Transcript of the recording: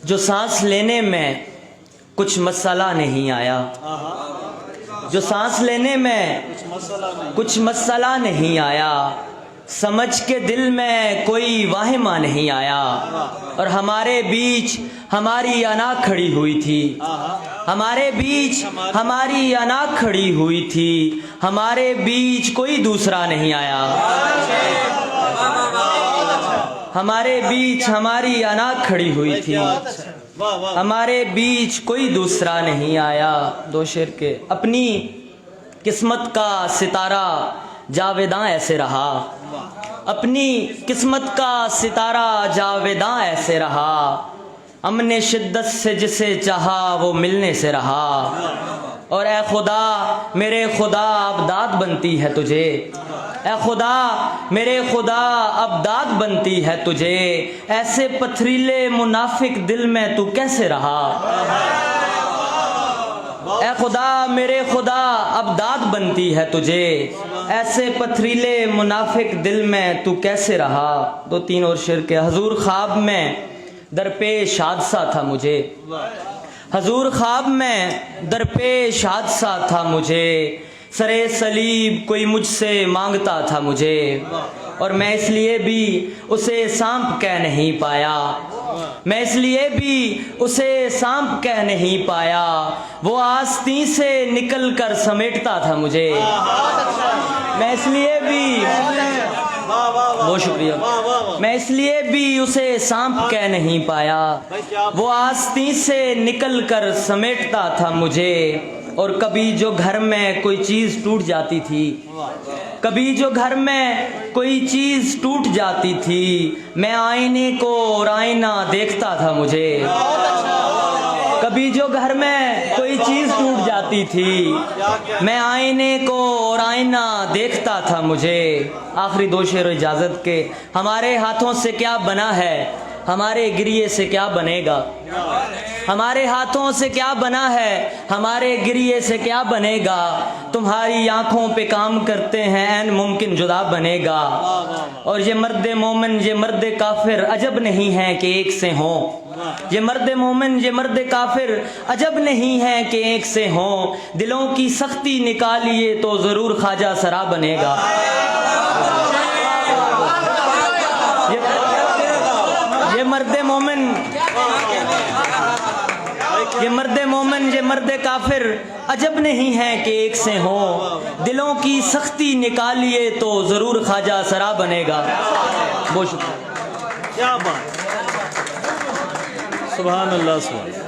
جو سانس لینے میں کچھ مسئلہ نہیں آیا، جو سانس لینے میں کچھ مسئلہ نہیں آیا، سمجھ کے دل میں کوئی واہمہ نہیں آیا، اور ہمارے بیچ ہماری انا کھڑی ہوئی تھی، ہمارے بیچ ہماری انا کھڑی ہوئی تھی، ہمارے بیچ کوئی دوسرا نہیں آیا، ہمارے بیچ ہماری انا کھڑی ہوئی تھی، ہمارے بیچ کوئی دوسرا نہیں آیا۔ دو شعر کے اپنی قسمت کا ستارہ جاویداں ایسے رہا، اپنی قسمت کا ستارہ جاویداں ایسے رہا، ہم نے شدت سے جسے چاہا وہ ملنے سے رہا، اور اے خدا میرے خدا اب داد بنتی ہے تجھے، اے خدا میرے خدا اب داد بنتی ہے تجھے، ایسے پتھریلے منافق دل میں تو کیسے رہا، اے خدا میرے خدا اب داد بنتی ہے تجھے، ایسے پتھریلے منافق دل میں تو کیسے رہا۔ دو تین اور شعر کے حضور خواب میں درپیش حادثہ تھا مجھے، حضور خواب میں درپیش حادثہ تھا مجھے، سرے صلیب کوئی مجھ سے مانگتا تھا مجھے، اور میں اس لیے بھی اسے سانپ کہہ نہیں پایا، میں اس لیے بھی اسے سانپ کہہ نہیں پایا، وہ آستین سے نکل کر سمیٹتا تھا مجھے، میں اس لیے بھی بہت شکریہ، میں اس لیے بھی اسے سانپ کہہ نہیں پایا، وہ آستین سے نکل کر سمیٹتا تھا مجھے، اور کبھی جو گھر میں کوئی چیز ٹوٹ جاتی تھی، کبھی جو گھر میں کوئی چیز ٹوٹ جاتی تھی، میں آئینے کو اور آئینہ دیکھتا تھا مجھے، کبھی جو گھر میں کوئی چیز ٹوٹ جاتی تھی، میں آئینے کو اور آئینہ دیکھتا تھا مجھے۔ آخری دو شعر اجازت کے، ہمارے ہاتھوں سے کیا بنا ہے ہمارے گریے سے کیا بنے گا، ہمارے ہاتھوں سے کیا بنا ہے ہمارے گریے سے کیا بنے گا، تمہاری آنکھوں پہ کام کرتے ہیں عین ممکن جدا بنے گا، اور یہ مرد مومن یہ مرد کافر عجب نہیں ہے کہ ایک سے ہوں، یہ مرد مومن یہ مرد کافر عجب نہیں ہے کہ ایک سے ہوں، دلوں کی سختی نکالیے تو ضرور خواجہ سرا بنے گا، یہ مرد مومن یہ مرد مومن یہ مرد کافر عجب نہیں ہے کہ ایک سے ہوں، دلوں کی سختی نکالیے تو ضرور خواجہ سرا بنے گا۔ بہت شکریہ، کیا بات، سبحان اللہ سبحان اللہ۔